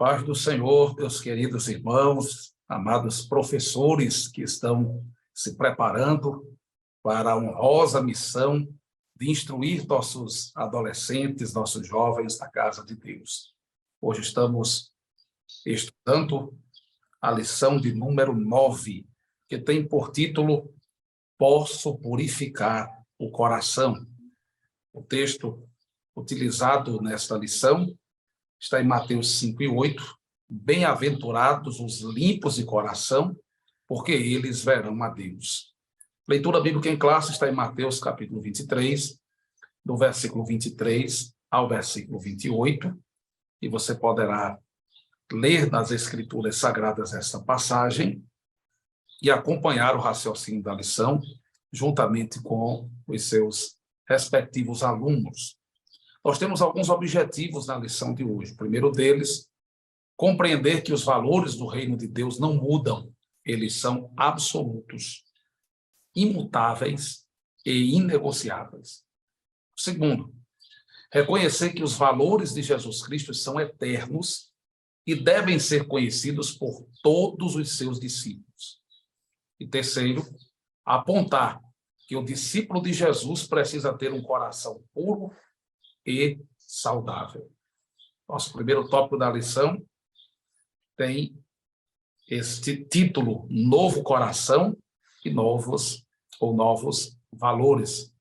Paz do Senhor, meus queridos irmãos, amados professores que estão se preparando para a honrosa missão de instruir nossos adolescentes, nossos jovens na casa de Deus. Hoje estamos estudando a lição de número 9, que tem por título Posso purificar o coração. O texto utilizado nesta lição está em Mateus 5:8. Bem-aventurados os limpos de coração, porque eles verão a Deus. Leitura bíblica em classe está em Mateus capítulo 23, do versículo 23 ao versículo 28, e você poderá ler nas Escrituras Sagradas esta passagem e acompanhar o raciocínio da lição juntamente com os seus respectivos alunos. Nós temos alguns objetivos na lição de hoje. O primeiro deles, compreender que os valores do reino de Deus não mudam, eles são absolutos, imutáveis e inegociáveis. O segundo, reconhecer que os valores de Jesus Cristo são eternos e devem ser conhecidos por todos os seus discípulos. E terceiro, apontar que o discípulo de Jesus precisa ter um coração puro e saudável. Nosso primeiro tópico da lição tem este título: Novo Coração e Novos Valores.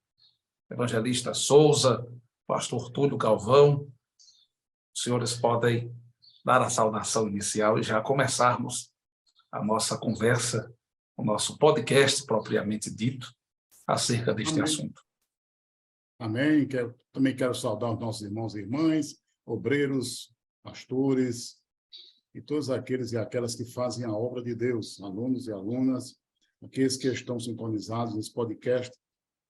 Evangelista Souza, pastor Túlio Galvão, os senhores podem dar a saudação inicial e já começarmos a nossa conversa, o nosso podcast propriamente dito, acerca deste assunto. Amém. Também quero saudar os nossos irmãos e irmãs, obreiros, pastores e todos aqueles e aquelas que fazem a obra de Deus, alunos e alunas, aqueles que estão sintonizados nesse podcast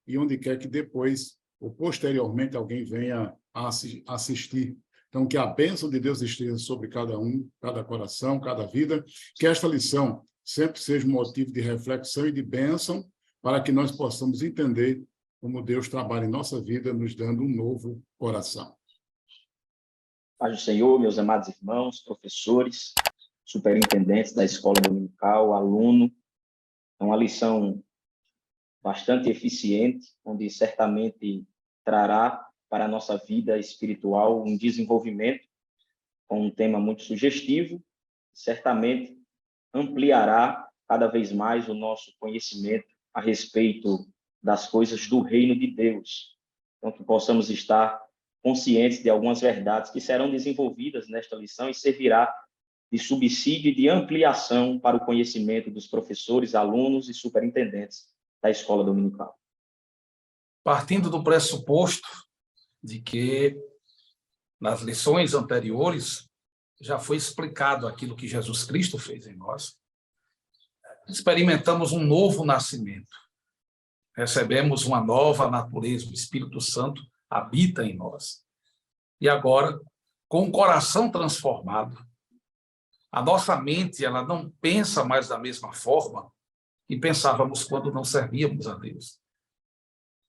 e onde quer que depois ou posteriormente alguém venha a assistir. Então, que a bênção de Deus esteja sobre cada um, cada coração, cada vida, que esta lição sempre seja um motivo de reflexão e de bênção para que nós possamos entender como Deus trabalha em nossa vida, nos dando um novo coração. Paz do Senhor, meus amados irmãos, professores, superintendentes da escola dominical, aluno. É uma lição bastante eficiente, onde certamente trará para a nossa vida espiritual um desenvolvimento, com um tema muito sugestivo, certamente ampliará cada vez mais o nosso conhecimento a respeito das coisas do reino de Deus. Então, que possamos estar conscientes de algumas verdades que serão desenvolvidas nesta lição e servirá de subsídio e de ampliação para o conhecimento dos professores, alunos e superintendentes da escola dominical. Partindo do pressuposto de que nas lições anteriores já foi explicado aquilo que Jesus Cristo fez em nós, experimentamos um novo nascimento. Recebemos uma nova natureza, o Espírito Santo habita em nós. E agora, com o coração transformado, a nossa mente ela não pensa mais da mesma forma que pensávamos quando não servíamos a Deus.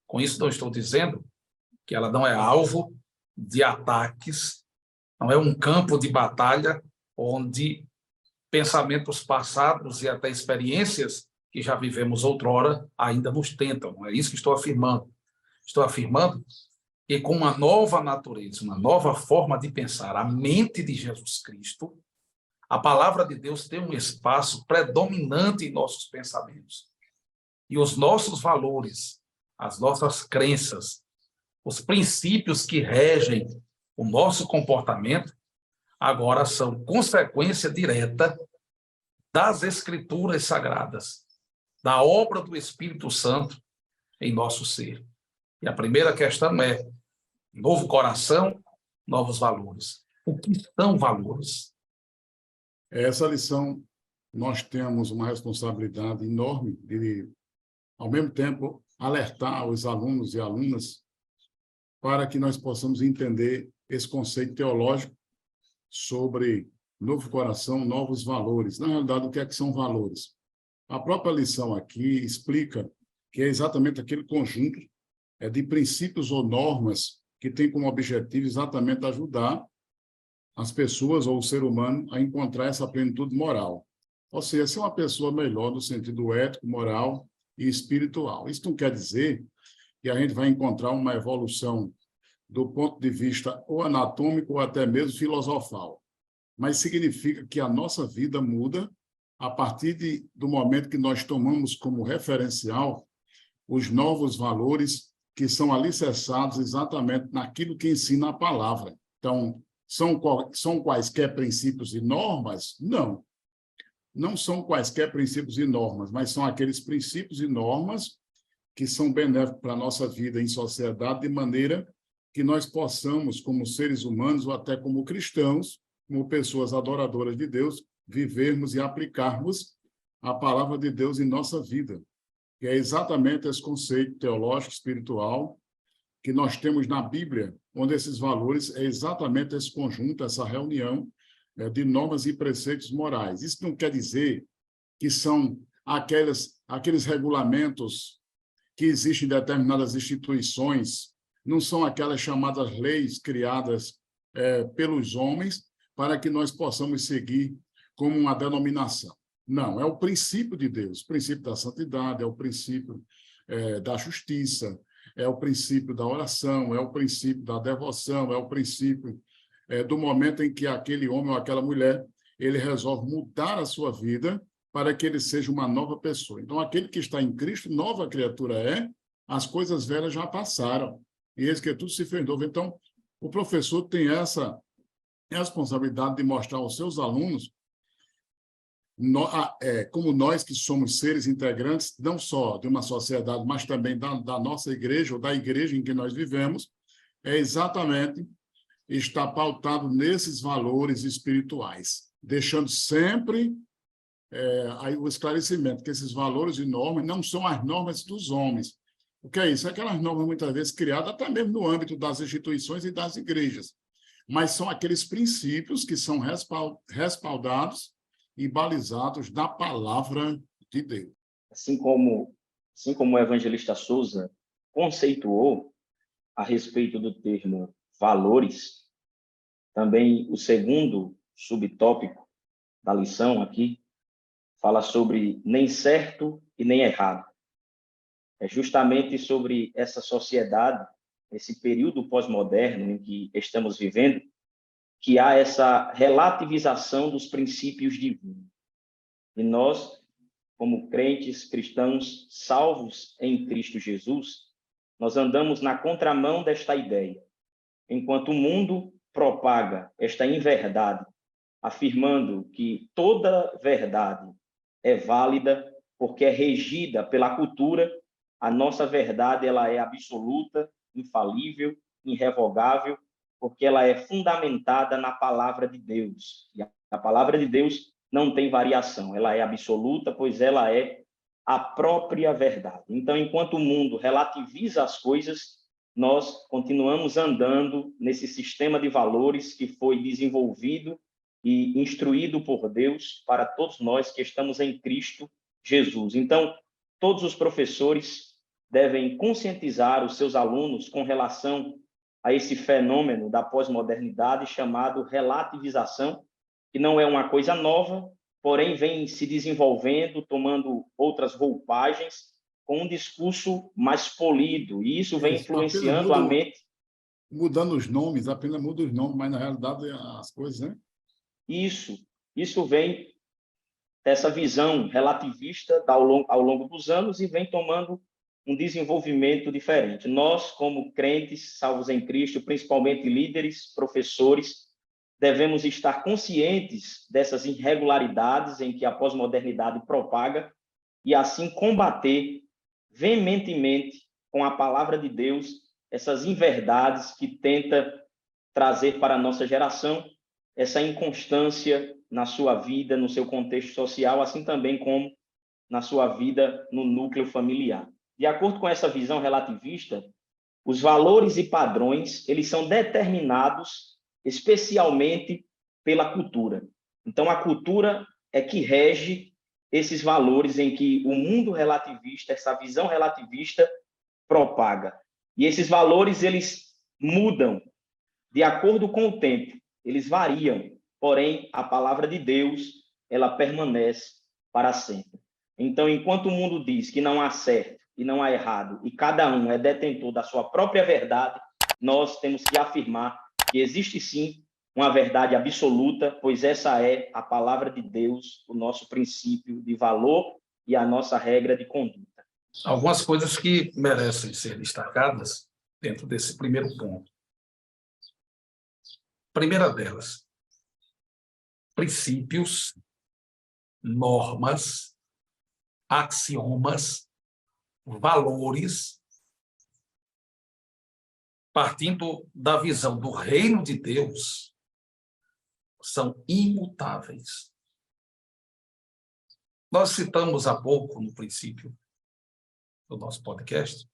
Com isso, não estou dizendo que ela não é alvo de ataques, não é um campo de batalha onde pensamentos passados e até experiências que já vivemos outrora ainda nos tentam. Não é isso que estou afirmando. Estou afirmando que com uma nova natureza, uma nova forma de pensar, a mente de Jesus Cristo, a palavra de Deus tem um espaço predominante em nossos pensamentos. E os nossos valores, as nossas crenças, os princípios que regem o nosso comportamento, agora são consequência direta das Escrituras Sagradas, da obra do Espírito Santo em nosso ser. E a primeira questão é: novo coração, novos valores. O que são valores? Essa lição, nós temos uma responsabilidade enorme de, ao mesmo tempo, alertar os alunos e alunas para que nós possamos entender esse conceito teológico sobre novo coração, novos valores. Na realidade, o que é que são valores? A própria lição aqui explica que é exatamente aquele conjunto de princípios ou normas que tem como objetivo exatamente ajudar as pessoas ou o ser humano a encontrar essa plenitude moral. Ou seja, ser uma pessoa melhor no sentido ético, moral e espiritual. Isso não quer dizer que a gente vai encontrar uma evolução do ponto de vista ou anatômico ou até mesmo filosofal. Mas significa que a nossa vida muda a partir do momento que nós tomamos como referencial os novos valores que são alicerçados exatamente naquilo que ensina a palavra. Então, são quaisquer princípios e normas? Não. Não são quaisquer princípios e normas, mas são aqueles princípios e normas que são benéficos para a nossa vida em sociedade, de maneira que nós possamos, como seres humanos ou até como cristãos, como pessoas adoradoras de Deus, vivermos e aplicarmos a palavra de Deus em nossa vida, que é exatamente esse conceito teológico, espiritual, que nós temos na Bíblia, onde esses valores é exatamente esse conjunto, essa reunião de normas e preceitos morais. Isso não quer dizer que são aqueles regulamentos que existem em determinadas instituições, não são aquelas chamadas leis criadas pelos homens para que nós possamos seguir como uma denominação. Não, é o princípio de Deus, o princípio da santidade, é o princípio da justiça, é o princípio da oração, é o princípio da devoção, é o princípio do momento em que aquele homem ou aquela mulher, ele resolve mudar a sua vida para que ele seja uma nova pessoa. Então, aquele que está em Cristo, nova criatura é, as coisas velhas já passaram, e eis que tudo se fez novo. Então, o professor tem essa responsabilidade de mostrar aos seus alunos como nós que somos seres integrantes, não só de uma sociedade, mas também da nossa igreja, ou da igreja em que nós vivemos, é exatamente estar pautado nesses valores espirituais, deixando sempre o esclarecimento que esses valores e normas não são as normas dos homens. O que é isso? Aquelas normas, muitas vezes, criadas até mesmo no âmbito das instituições e das igrejas, mas são aqueles princípios que são respaldados e balizados na palavra de Deus. Assim como o evangelista Souza conceituou a respeito do termo valores, também o segundo subtópico da lição aqui fala sobre nem certo e nem errado. É justamente sobre essa sociedade, esse período pós-moderno em que estamos vivendo, que há essa relativização dos princípios divinos. E nós, como crentes cristãos salvos em Cristo Jesus, nós andamos na contramão desta ideia. Enquanto o mundo propaga esta inverdade, afirmando que toda verdade é válida porque é regida pela cultura, a nossa verdade ela é absoluta, infalível, irrevogável, porque ela é fundamentada na palavra de Deus. E a palavra de Deus não tem variação, ela é absoluta, pois ela é a própria verdade. Então, enquanto o mundo relativiza as coisas, nós continuamos andando nesse sistema de valores que foi desenvolvido e instruído por Deus para todos nós que estamos em Cristo Jesus. Então, todos os professores devem conscientizar os seus alunos com relação a esse fenômeno da pós-modernidade chamado relativização, que não é uma coisa nova, porém vem se desenvolvendo, tomando outras roupagens, com um discurso mais polido, e isso vem influenciando a mente. Mudando os nomes, apenas muda os nomes, mas na realidade as coisas, né? Isso vem dessa visão relativista ao longo dos anos e vem tomando um desenvolvimento diferente. Nós, como crentes salvos em Cristo, principalmente líderes, professores, devemos estar conscientes dessas irregularidades em que a pós-modernidade propaga e assim combater veementemente com a palavra de Deus essas inverdades que tenta trazer para a nossa geração essa inconstância na sua vida, no seu contexto social, assim também como na sua vida no núcleo familiar. De acordo com essa visão relativista, os valores e padrões, eles são determinados especialmente pela cultura. Então, a cultura é que rege esses valores em que o mundo relativista, essa visão relativista, propaga. E esses valores, eles mudam de acordo com o tempo. eles variam, porém, a palavra de Deus, ela permanece para sempre. Então, enquanto o mundo diz que não há certo e não há errado, e cada um é detentor da sua própria verdade, nós temos que afirmar que existe sim uma verdade absoluta, pois essa é a palavra de Deus, o nosso princípio de valor e a nossa regra de conduta. Algumas coisas que merecem ser destacadas dentro desse primeiro ponto. Primeira delas, princípios, normas, axiomas, valores, partindo da visão do reino de Deus, são imutáveis. Nós citamos há pouco, no princípio do nosso podcast,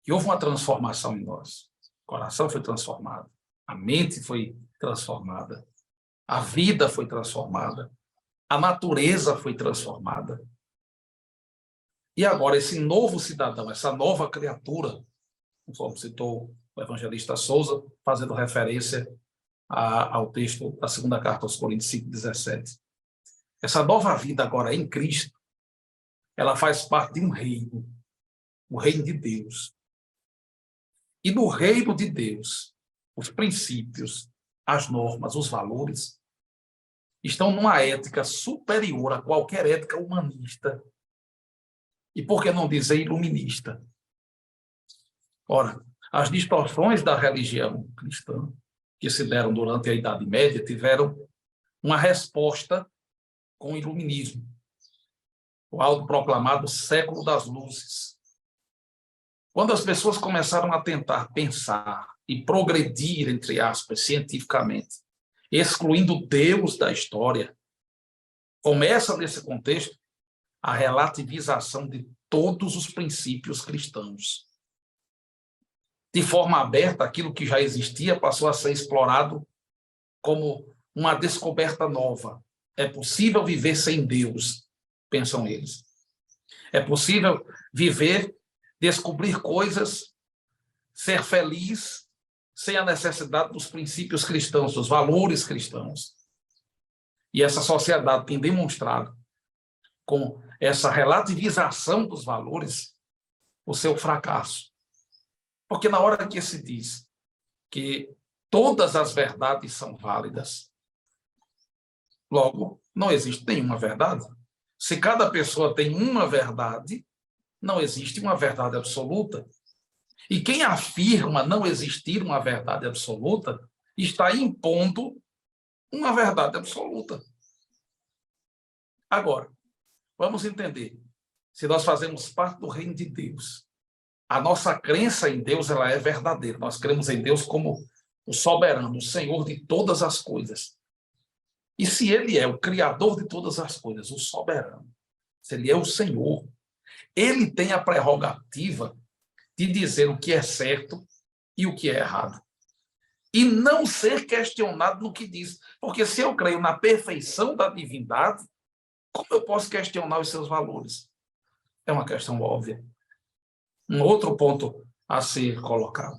que houve uma transformação em nós. O coração foi transformado, a mente foi transformada, a vida foi transformada, a natureza foi transformada. E agora, esse novo cidadão, essa nova criatura, conforme citou o evangelista Souza, fazendo referência ao texto da segunda carta aos Coríntios 5:17. Essa nova vida agora em Cristo, ela faz parte de um reino, o reino de Deus. E no reino de Deus, os princípios, as normas, os valores, estão numa ética superior a qualquer ética humanista. E por que não dizer iluminista? Ora, as distorções da religião cristã, que se deram durante a Idade Média, tiveram uma resposta com o iluminismo, o autoproclamado século das luzes. Quando as pessoas começaram a tentar pensar e progredir, entre aspas, cientificamente, excluindo Deus da história, começa nesse contexto a relativização de todos os princípios cristãos. De forma aberta, aquilo que já existia passou a ser explorado como uma descoberta nova. É possível viver sem Deus, pensam eles. É possível viver, descobrir coisas, ser feliz, sem a necessidade dos princípios cristãos, dos valores cristãos. E essa sociedade tem demonstrado, com essa relativização dos valores, o seu fracasso. Porque na hora que se diz que todas as verdades são válidas, logo, não existe nenhuma verdade. Se cada pessoa tem uma verdade, não existe uma verdade absoluta. E quem afirma não existir uma verdade absoluta está impondo uma verdade absoluta. Agora, vamos entender. Se nós fazemos parte do reino de Deus, a nossa crença em Deus ela é verdadeira. Nós cremos em Deus como o soberano, o Senhor de todas as coisas. E se Ele é o Criador de todas as coisas, o soberano, se Ele é o Senhor, Ele tem a prerrogativa de dizer o que é certo e o que é errado. E não ser questionado no que diz. Porque se eu creio na perfeição da divindade, como eu posso questionar os seus valores? É uma questão óbvia. Um outro ponto a ser colocado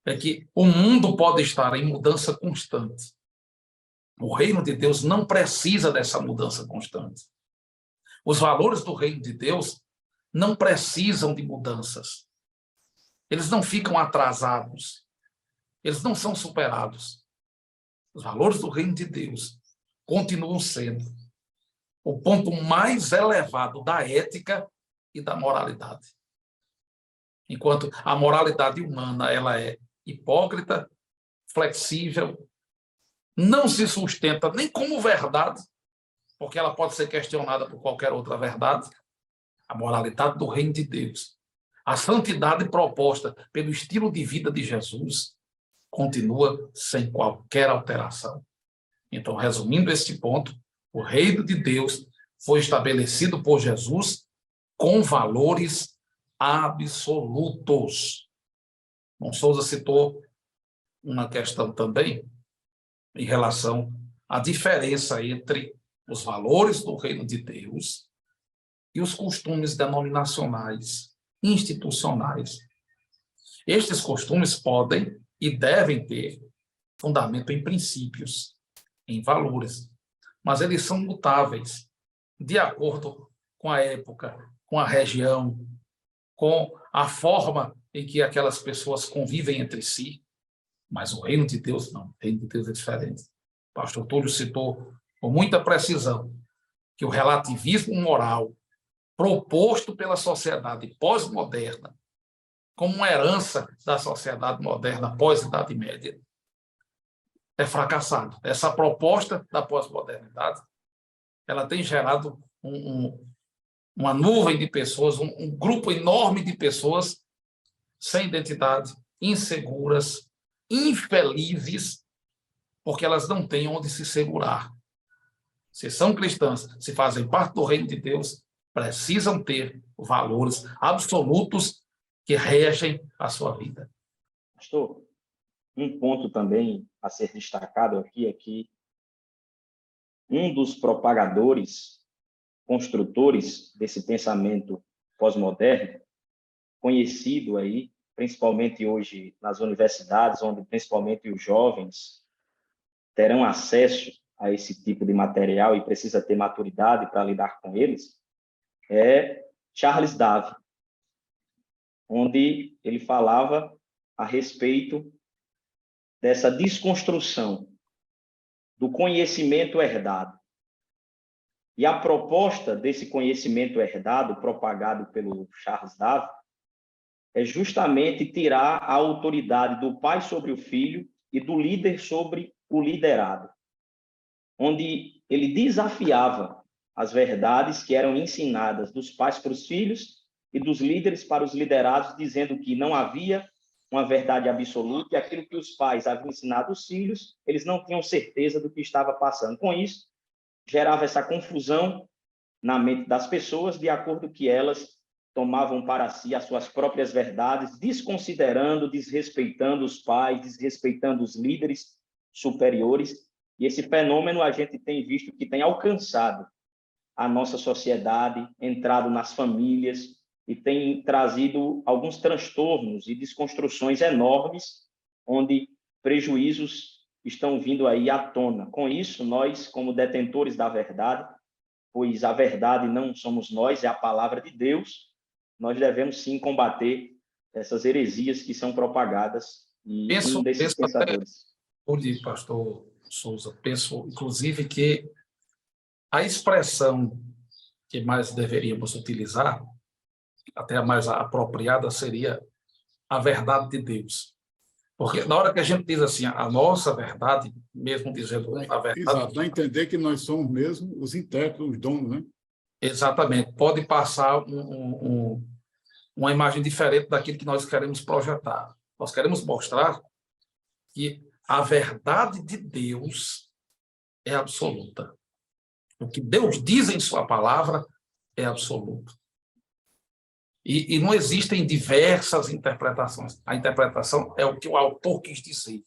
é que o mundo pode estar em mudança constante. O reino de Deus não precisa dessa mudança constante. Os valores do reino de Deus não precisam de mudanças. Eles não ficam atrasados. Eles não são superados. Os valores do reino de Deus continuam sendo o ponto mais elevado da ética e da moralidade. Enquanto a moralidade humana ela é hipócrita, flexível, não se sustenta nem como verdade, porque ela pode ser questionada por qualquer outra verdade, a moralidade do reino de Deus, a santidade proposta pelo estilo de vida de Jesus, continua sem qualquer alteração. Então, resumindo este ponto, o reino de Deus foi estabelecido por Jesus com valores absolutos. Bom, Souza citou uma questão também em relação à diferença entre os valores do reino de Deus e os costumes denominacionais, institucionais. Estes costumes podem e devem ter fundamento em princípios, em valores, mas eles são mutáveis, de acordo com a época, com a região, com a forma em que aquelas pessoas convivem entre si. Mas o reino de Deus não, o reino de Deus é diferente. O pastor Túlio citou com muita precisão que o relativismo moral proposto pela sociedade pós-moderna, como uma herança da sociedade moderna pós-Idade Média, é fracassado. Essa proposta da pós-modernidade, ela tem gerado uma nuvem de pessoas, um grupo enorme de pessoas sem identidade, inseguras, infelizes, porque elas não têm onde se segurar. Se são cristãs, se fazem parte do reino de Deus, precisam ter valores absolutos que regem a sua vida. Pastor, um ponto também a ser destacado aqui é que um dos propagadores, construtores desse pensamento pós-moderno, conhecido aí, principalmente hoje nas universidades, onde principalmente os jovens terão acesso a esse tipo de material e precisa ter maturidade para lidar com eles, é Charles Darwin, onde ele falava a respeito dessa desconstrução do conhecimento herdado. E a proposta desse conhecimento herdado, propagado pelo Charles Darwin, é justamente tirar a autoridade do pai sobre o filho e do líder sobre o liderado, onde ele desafiava as verdades que eram ensinadas dos pais para os filhos e dos líderes para os liderados, dizendo que não havia uma verdade absoluta e aquilo que os pais haviam ensinado aos filhos, eles não tinham certeza do que estava passando. Com isso, gerava essa confusão na mente das pessoas, de acordo com que elas tomavam para si as suas próprias verdades, desconsiderando, desrespeitando os pais, desrespeitando os líderes superiores. E esse fenômeno a gente tem visto que tem alcançado a nossa sociedade, entrado nas famílias e tem trazido alguns transtornos e desconstruções enormes, onde prejuízos estão vindo aí à tona. Com isso, nós, como detentores da verdade, pois a verdade não somos nós, é a palavra de Deus, nós devemos sim combater essas heresias que são propagadas. E um desses pensadores. Até, pastor Souza, penso, inclusive, que a expressão que mais deveríamos utilizar, até a mais apropriada, seria a verdade de Deus. Porque na hora que a gente diz assim, a nossa verdade, mesmo dizendo a verdade... Exato, dá a entender que nós somos mesmo os intérpretes, os donos, né? Exatamente. Pode passar uma imagem diferente daquilo que nós queremos projetar. Nós queremos mostrar que a verdade de Deus é absoluta. O que Deus diz em sua palavra é absoluto. E não existem diversas interpretações. A interpretação é o que o autor quis dizer.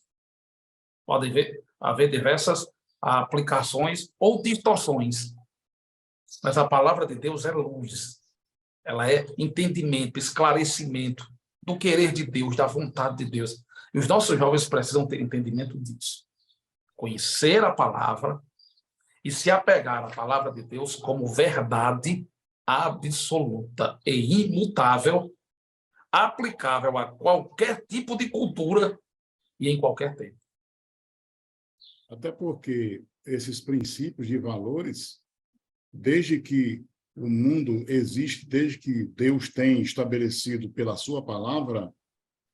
Pode haver diversas aplicações ou distorções. Mas a palavra de Deus é luz. Ela é entendimento, esclarecimento do querer de Deus, da vontade de Deus. E os nossos jovens precisam ter entendimento disso. Conhecer a palavra e se apegar à palavra de Deus como verdade absoluta e imutável, aplicável a qualquer tipo de cultura e em qualquer tempo. Até porque esses princípios de valores, desde que o mundo existe, desde que Deus tem estabelecido pela sua palavra,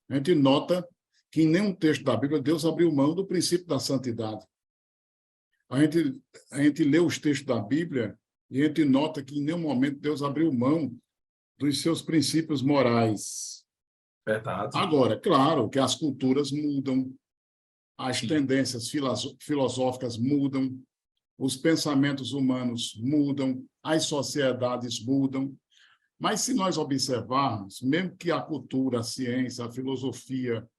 a gente nota que em nenhum texto da Bíblia Deus abriu mão do princípio da santidade. A gente lê os textos da Bíblia e a gente nota que em nenhum momento Deus abriu mão dos seus princípios morais. Verdade. Agora, claro que as culturas mudam, as tendências filosóficas mudam, os pensamentos humanos mudam, as sociedades mudam, mas se nós observarmos, mesmo que a cultura, a ciência, a filosofia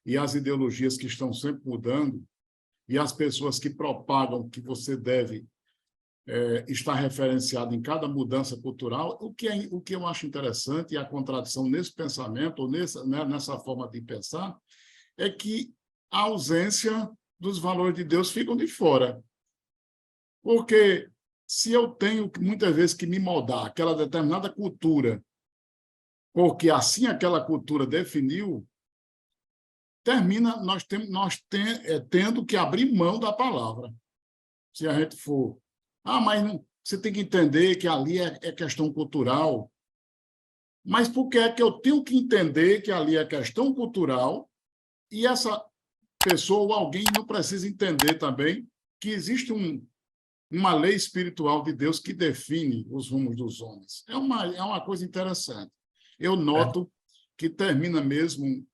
e as ideologias que estão sempre mudando, e as pessoas que propagam que você deve estar referenciado em cada mudança cultural, o que eu acho interessante, e a contradição nesse pensamento, ou nessa forma de pensar, é que a ausência dos valores de Deus ficam de fora. Porque se eu tenho muitas vezes que me moldar aquela determinada cultura, porque assim aquela cultura definiu, termina tendo que abrir mão da palavra. Se a gente for, mas não, você tem que entender que ali é questão cultural. Mas por que é que eu tenho que entender que ali é questão cultural e essa pessoa ou alguém não precisa entender também que existe uma lei espiritual de Deus que define os rumos dos homens? É uma coisa interessante. Eu noto que termina mesmo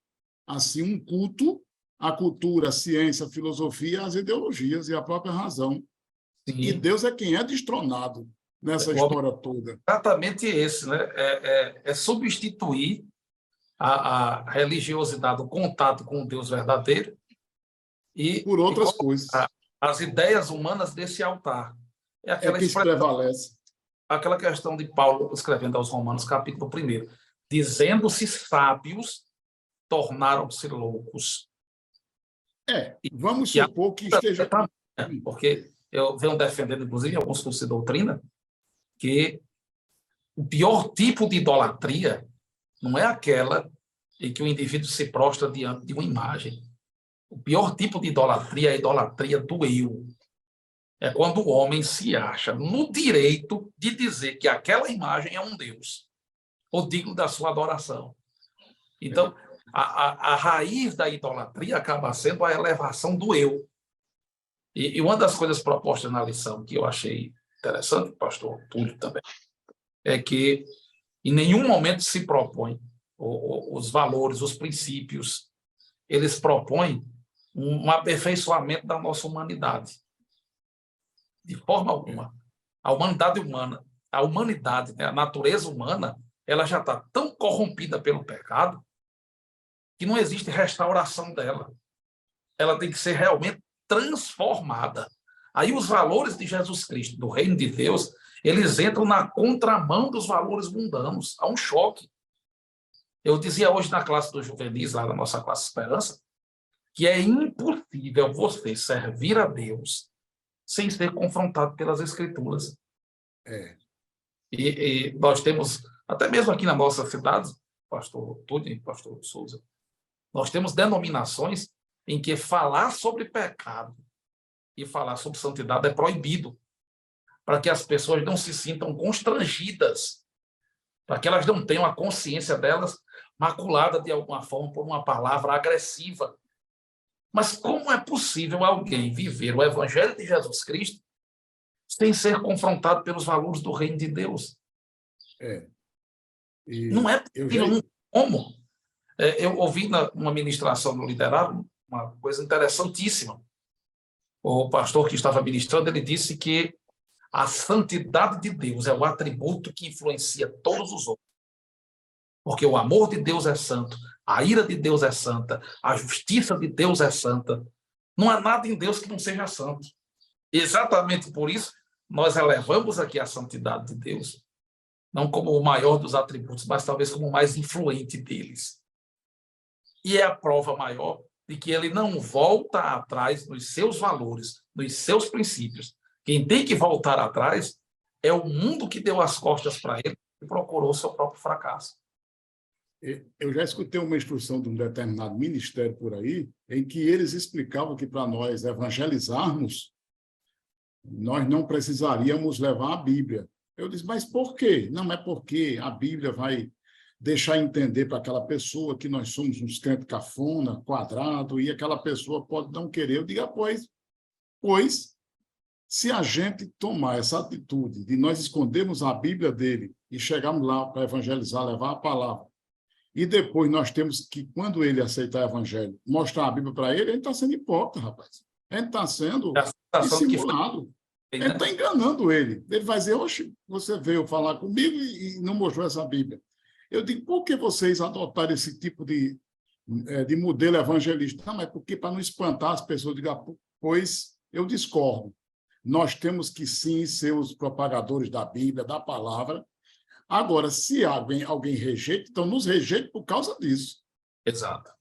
assim um culto à cultura, à ciência, à filosofia, às ideologias e à própria razão. Sim. E Deus é quem é destronado nessa história toda. Exatamente esse, né? É substituir a religiosidade, o contato com o Deus verdadeiro e por outras coisas. As ideias humanas desse altar. É que isso prevalece. Aquela questão de Paulo escrevendo aos Romanos, capítulo 1, dizendo-se sábios, tornaram-se loucos. Vamos supor que esteja... Porque eu venho defendendo, inclusive, alguns cursos de doutrina, que o pior tipo de idolatria não é aquela em que o indivíduo se prostra diante de uma imagem. O pior tipo de idolatria é a idolatria do eu. É quando o homem se acha no direito de dizer que aquela imagem é um Deus, ou digno da sua adoração. Então, a raiz da idolatria acaba sendo a elevação do eu. E uma das coisas propostas na lição que eu achei interessante, pastor Túlio também, é que em nenhum momento se propõe os valores, os princípios, eles propõem um aperfeiçoamento da nossa humanidade. De forma alguma. A humanidade humana, né, a natureza humana, ela já está tão corrompida pelo pecado que não existe restauração dela. Ela tem que ser realmente transformada. Aí os valores de Jesus Cristo, do reino de Deus, eles entram na contramão dos valores mundanos. Há um choque. Eu dizia hoje na classe dos juvenis, lá na nossa classe Esperança, que é impossível você servir a Deus sem ser confrontado pelas Escrituras. E nós temos, até mesmo aqui na nossa cidade, pastor Túlio e pastor Souza, nós temos denominações em que falar sobre pecado e falar sobre santidade é proibido, para que as pessoas não se sintam constrangidas, para que elas não tenham a consciência delas maculada de alguma forma por uma palavra agressiva. Mas como é possível alguém viver o Evangelho de Jesus Cristo sem ser confrontado pelos valores do reino de Deus? Não é possível. Como? Eu ouvi numa ministração no Liderário uma coisa interessantíssima. O pastor que estava ministrando, ele disse que a santidade de Deus é o atributo que influencia todos os outros. Porque o amor de Deus é santo, a ira de Deus é santa, a justiça de Deus é santa. Não há nada em Deus que não seja santo. Exatamente por isso, nós elevamos aqui a santidade de Deus, não como o maior dos atributos, mas talvez como o mais influente deles. E é a prova maior de que ele não volta atrás nos seus valores, nos seus princípios. Quem tem que voltar atrás é o mundo que deu as costas para ele e procurou o seu próprio fracasso. Eu já escutei uma instrução de um determinado ministério por aí, em que eles explicavam que para nós evangelizarmos, nós não precisaríamos levar a Bíblia. Eu disse, mas por quê? Não é porque a Bíblia vai deixar entender para aquela pessoa que nós somos uns crentes cafona, quadrado, e aquela pessoa pode não querer. Eu digo, pois, se a gente tomar essa atitude de nós escondermos a Bíblia dele e chegarmos lá para evangelizar, levar a palavra, e depois nós temos que, quando ele aceitar o evangelho, mostrar a Bíblia para ele está sendo hipócrita, rapaz. Ele está sendo dissimulado. Ele está enganando ele. Ele vai dizer, oxe, você veio falar comigo e não mostrou essa Bíblia. Eu digo, por que vocês adotaram esse tipo de modelo evangelista? Não, mas porque para não espantar as pessoas, digo, pois eu discordo. Nós temos que, sim, ser os propagadores da Bíblia, da palavra. Agora, se alguém rejeita, então nos rejeita por causa disso. Exato.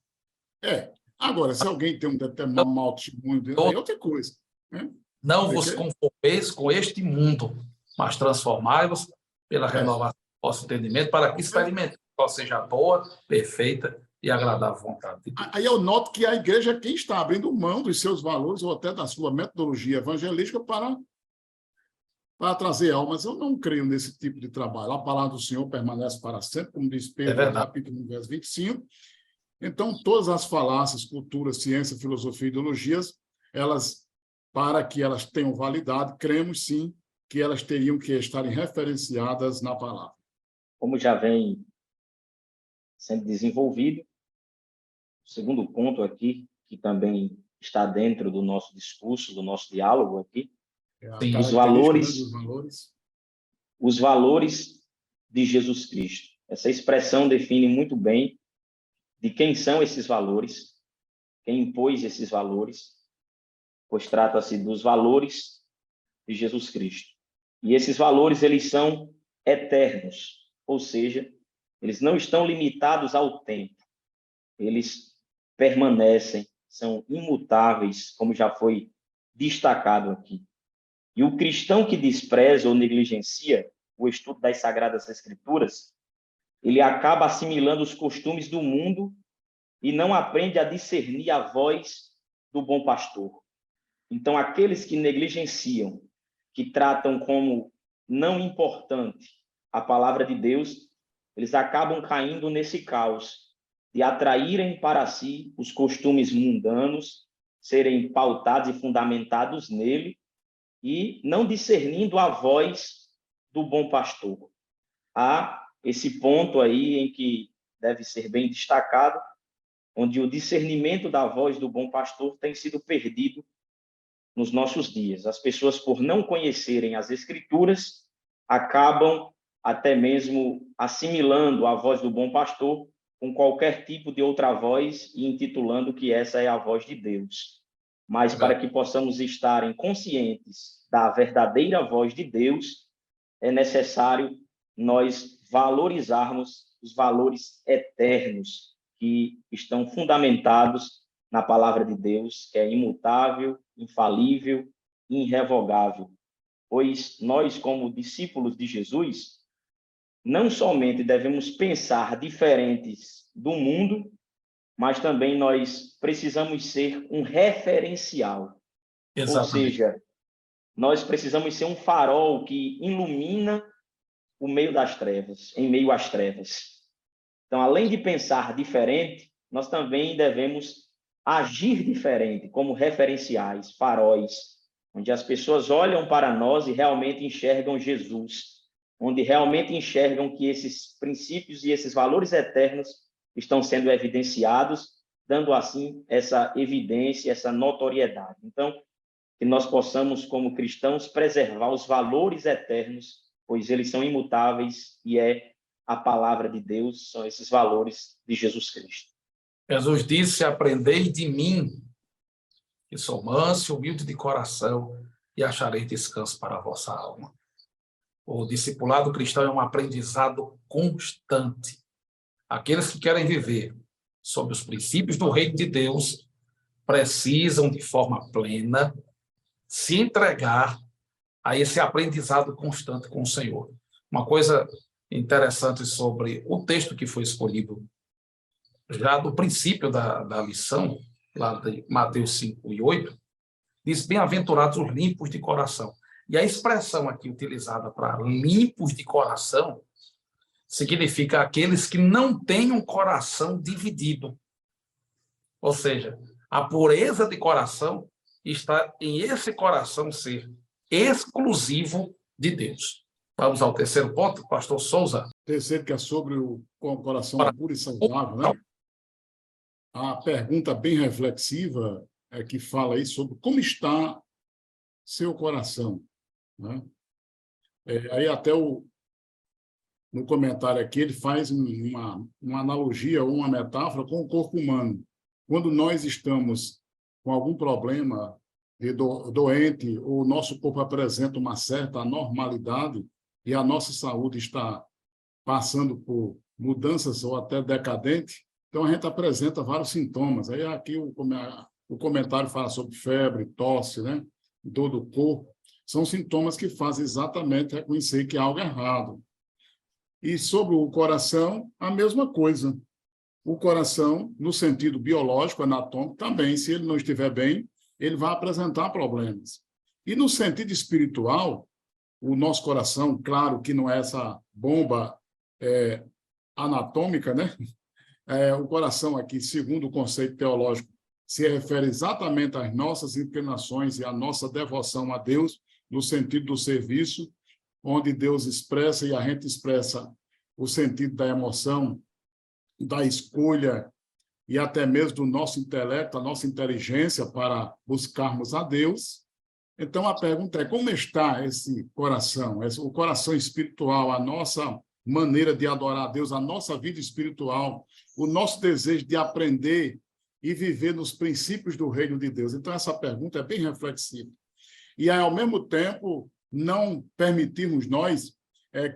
Agora, se alguém tem um determinado mau testemunho, aí é outra coisa, né? Não vos conformeis com este mundo, mas transformai-vos pela renovação do vosso entendimento, para que experimentem qual seja a boa, perfeita e agradável vontade de Deus. Aí eu noto que a igreja é quem está abrindo mão dos seus valores ou até da sua metodologia evangelística para trazer almas. Eu não creio nesse tipo de trabalho. A palavra do Senhor permanece para sempre, como diz Pedro, capítulo 1, verso 25. Então, todas as falácias, cultura, ciência, filosofia e ideologias, para que elas tenham validade, cremos sim que elas teriam que estarem referenciadas na palavra. Como já vem sendo desenvolvido, o segundo ponto aqui, que também está dentro do nosso discurso, do nosso diálogo aqui, os valores de Jesus Cristo. Essa expressão define muito bem de quem são esses valores, quem impôs esses valores, pois trata-se dos valores de Jesus Cristo. E esses valores, eles são eternos, ou seja, eles não estão limitados ao tempo. Eles permanecem, são imutáveis, como já foi destacado aqui. E o cristão que despreza ou negligencia o estudo das Sagradas Escrituras, ele acaba assimilando os costumes do mundo e não aprende a discernir a voz do bom pastor. Então, aqueles que negligenciam, que tratam como não importante a palavra de Deus, eles acabam caindo nesse caos de atraírem para si os costumes mundanos, serem pautados e fundamentados nele e não discernindo a voz do bom pastor. Há esse ponto aí em que deve ser bem destacado, onde o discernimento da voz do bom pastor tem sido perdido nos nossos dias. As pessoas, por não conhecerem as Escrituras, acabam até mesmo assimilando a voz do bom pastor com qualquer tipo de outra voz e intitulando que essa é a voz de Deus. Mas para que possamos estar conscientes da verdadeira voz de Deus, é necessário nós valorizarmos os valores eternos que estão fundamentados na palavra de Deus, que é imutável, infalível e irrevogável. Pois nós, como discípulos de Jesus, não somente devemos pensar diferentes do mundo, mas também nós precisamos ser um referencial. Exatamente. Ou seja, nós precisamos ser um farol que ilumina o meio das trevas, em meio às trevas. Então, além de pensar diferente, nós também devemos agir diferente, como referenciais, faróis, onde as pessoas olham para nós e realmente enxergam Jesus, onde realmente enxergam que esses princípios e esses valores eternos estão sendo evidenciados, dando assim essa evidência, essa notoriedade. Então, que nós possamos, como cristãos, preservar os valores eternos, pois eles são imutáveis e é a palavra de Deus, são esses valores de Jesus Cristo. Jesus disse: aprendei de mim, que sou manso e humilde de coração, e achareis descanso para a vossa alma. O discipulado cristão é um aprendizado constante. Aqueles que querem viver sob os princípios do reino de Deus precisam, de forma plena, se entregar a esse aprendizado constante com o Senhor. Uma coisa interessante sobre o texto que foi escolhido já do princípio da lição, lá de Mateus 5 e 8, diz: bem-aventurados os limpos de coração. E a expressão aqui utilizada para limpos de coração significa aqueles que não têm um coração dividido. Ou seja, a pureza de coração está em esse coração ser exclusivo de Deus. Vamos ao terceiro ponto, pastor Souza. Terceiro, que é sobre o coração puro e saudável, né? A pergunta bem reflexiva é que fala aí sobre como está seu coração, né? Aí até no comentário aqui ele faz uma analogia ou uma metáfora com o corpo humano. Quando nós estamos com algum problema de doente, ou o nosso corpo apresenta uma certa anormalidade e a nossa saúde está passando por mudanças ou até decadente, Então, a gente apresenta vários sintomas. Aí aqui o comentário fala sobre febre, tosse, né? Dor do corpo. São sintomas que fazem exatamente reconhecer que há algo errado. E sobre o coração, a mesma coisa. O coração, no sentido biológico, anatômico, também, se ele não estiver bem, ele vai apresentar problemas. E no sentido espiritual, o nosso coração, claro que não é essa bomba anatômica, né? O coração aqui, segundo o conceito teológico, se refere exatamente às nossas inclinações e à nossa devoção a Deus, no sentido do serviço, onde Deus expressa e a gente expressa o sentido da emoção, da escolha e até mesmo do nosso intelecto, a nossa inteligência para buscarmos a Deus. Então, a pergunta é, como está esse coração, o coração espiritual, a nossa maneira de adorar a Deus, a nossa vida espiritual, o nosso desejo de aprender e viver nos princípios do reino de Deus? Então, essa pergunta é bem reflexiva. E, ao mesmo tempo, não permitirmos nós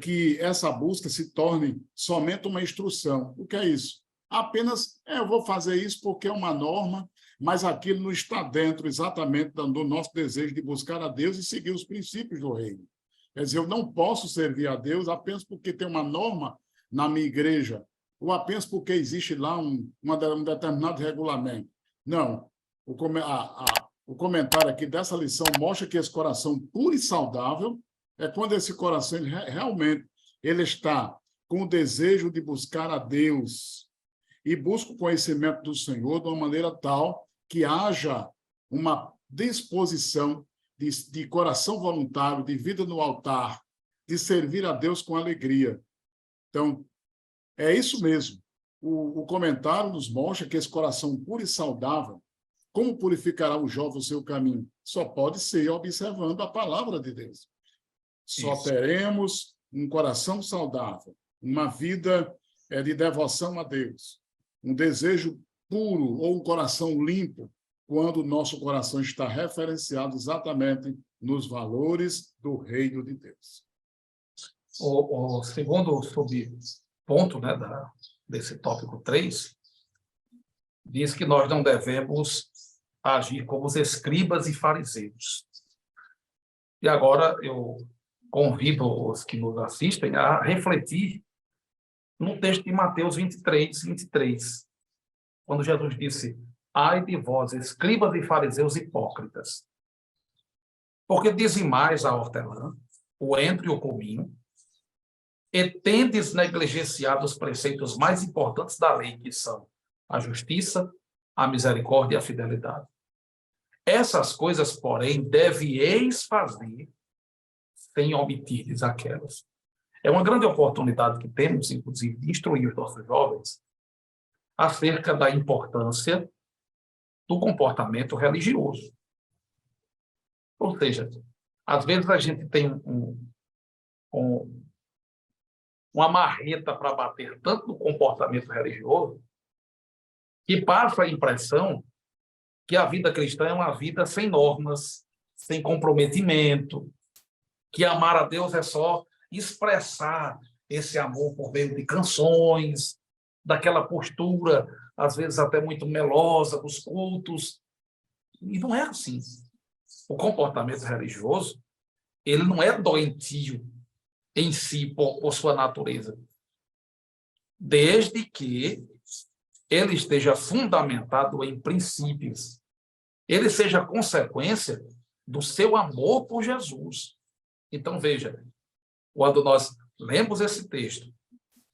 que essa busca se torne somente uma instrução. O que é isso? Apenas, eu vou fazer isso porque é uma norma, mas aquilo não está dentro exatamente do nosso desejo de buscar a Deus e seguir os princípios do reino. Quer dizer, eu não posso servir a Deus apenas porque tem uma norma na minha igreja, ou apenas porque existe lá um determinado regulamento. Não. O comentário aqui dessa lição mostra que esse coração puro e saudável é quando esse coração realmente ele está com o desejo de buscar a Deus e busca o conhecimento do Senhor de uma maneira tal que haja uma disposição de coração voluntário, de vida no altar, de servir a Deus com alegria. Então, é isso mesmo. O comentário nos mostra que esse coração puro e saudável, como purificará o jovem o seu caminho? Só pode ser observando a palavra de Deus. Só teremos um coração saudável, uma vida de devoção a Deus, um desejo puro ou um coração limpo, quando o nosso coração está referenciado exatamente nos valores do reino de Deus. O segundo subponto, né, desse tópico 3, diz que nós não devemos agir como os escribas e fariseus. E agora eu convido os que nos assistem a refletir no texto de Mateus 23, quando Jesus disse: ai de vós, escribas e fariseus hipócritas, porque dizimais a hortelã, o endro e o cominho, e tendes negligenciado os preceitos mais importantes da lei, que são a justiça, a misericórdia e a fidelidade. Essas coisas, porém, devieis fazer sem omitirdes aquelas. É uma grande oportunidade que temos, inclusive, de instruir os nossos jovens acerca da importância do comportamento religioso. Ou seja, às vezes a gente tem uma marreta para bater tanto no comportamento religioso que passa a impressão que a vida cristã é uma vida sem normas, sem comprometimento, que amar a Deus é só expressar esse amor por meio de canções, daquela postura, às vezes até muito melosa, dos cultos. E não é assim. O comportamento religioso, ele não é doentio em si, por sua natureza, desde que ele esteja fundamentado em princípios, ele seja consequência do seu amor por Jesus. Então, veja, quando nós lemos esse texto,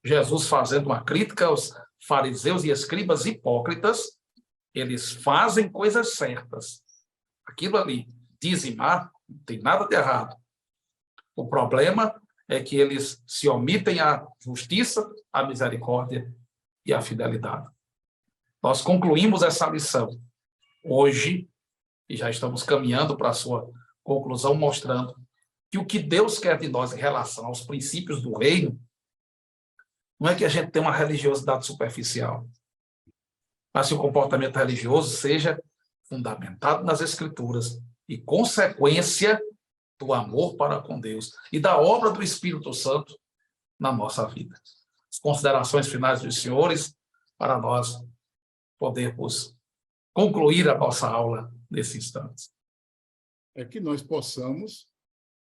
Jesus fazendo uma crítica aos fariseus e escribas hipócritas, eles fazem coisas certas. Aquilo ali, dizimar, não tem nada de errado. O problema é que eles se omitem a justiça, a misericórdia e a fidelidade. Nós concluímos essa lição hoje, e já estamos caminhando para a sua conclusão, mostrando que o que Deus quer de nós em relação aos princípios do reino não é que a gente tenha uma religiosidade superficial, mas que o comportamento religioso seja fundamentado nas Escrituras e consequência do amor para com Deus e da obra do Espírito Santo na nossa vida. As considerações finais dos senhores, para nós podermos concluir a nossa aula nesse instante. É que nós possamos,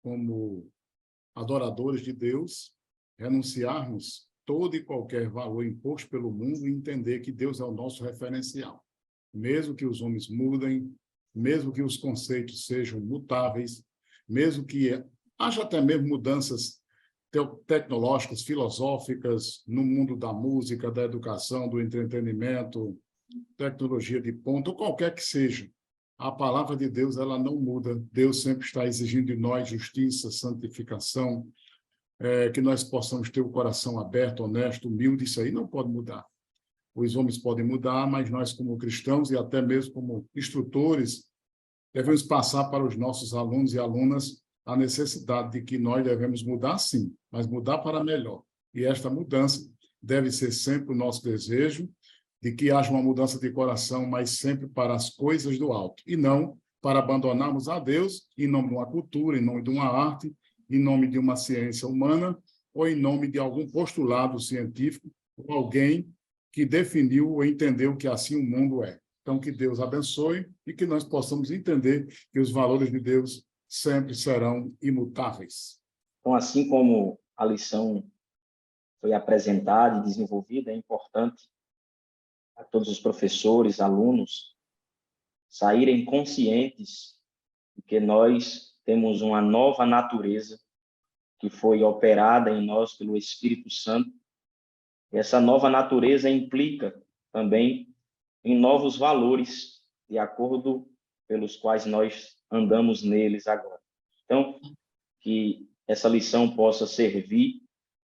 como adoradores de Deus, renunciarmos todo e qualquer valor imposto pelo mundo e entender que Deus é o nosso referencial. Mesmo que os homens mudem, mesmo que os conceitos sejam mutáveis, mesmo que haja até mesmo mudanças tecnológicas, filosóficas, no mundo da música, da educação, do entretenimento, tecnologia de ponta, ou qualquer que seja, a palavra de Deus, ela não muda. Deus sempre está exigindo de nós justiça, santificação, que nós possamos ter o coração aberto, honesto, humilde. Isso aí não pode mudar. Os homens podem mudar, mas nós, como cristãos e até mesmo como instrutores, devemos passar para os nossos alunos e alunas a necessidade de que nós devemos mudar, sim, mas mudar para melhor. E esta mudança deve ser sempre o nosso desejo, de que haja uma mudança de coração, mas sempre para as coisas do alto, e não para abandonarmos a Deus em nome de uma cultura, em nome de uma arte, em nome de uma ciência humana, ou em nome de algum postulado científico, ou alguém que definiu ou entendeu que assim o mundo é. Então, que Deus abençoe e que nós possamos entender que os valores de Deus sempre serão imutáveis. Então, assim como a lição foi apresentada e desenvolvida, é importante a todos os professores, alunos, saírem conscientes de que nós temos uma nova natureza que foi operada em nós pelo Espírito Santo. E essa nova natureza implica também em novos valores, de acordo pelos quais nós andamos neles agora. Então, que essa lição possa servir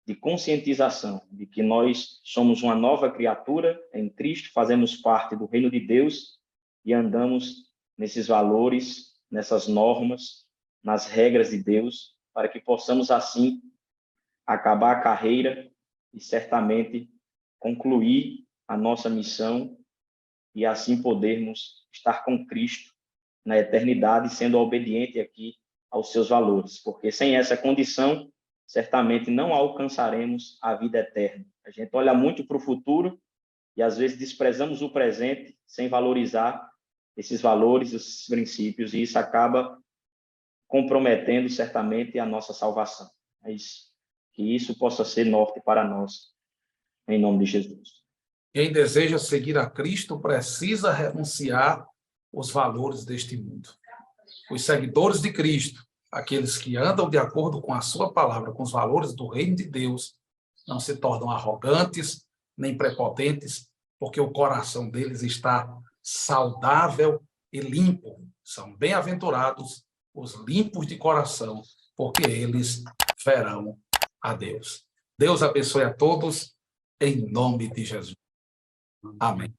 de conscientização de que nós somos uma nova criatura em Cristo, fazemos parte do reino de Deus e andamos nesses valores, nessas normas, nas regras de Deus, para que possamos, assim, acabar a carreira e, certamente, concluir a nossa missão e, assim, podermos estar com Cristo na eternidade, sendo obediente aqui aos seus valores, porque sem essa condição, certamente não alcançaremos a vida eterna. A gente olha muito para o futuro e, às vezes, desprezamos o presente sem valorizar esses valores, esses princípios, e isso acaba comprometendo, certamente, a nossa salvação. Mas que isso possa ser norte para nós, em nome de Jesus. Quem deseja seguir a Cristo precisa renunciar os valores deste mundo. Os seguidores de Cristo, aqueles que andam de acordo com a sua palavra, com os valores do reino de Deus, não se tornam arrogantes nem prepotentes, porque o coração deles está saudável e limpo. São bem-aventurados os limpos de coração, porque eles verão a Deus. Deus abençoe a todos, em nome de Jesus. Amém.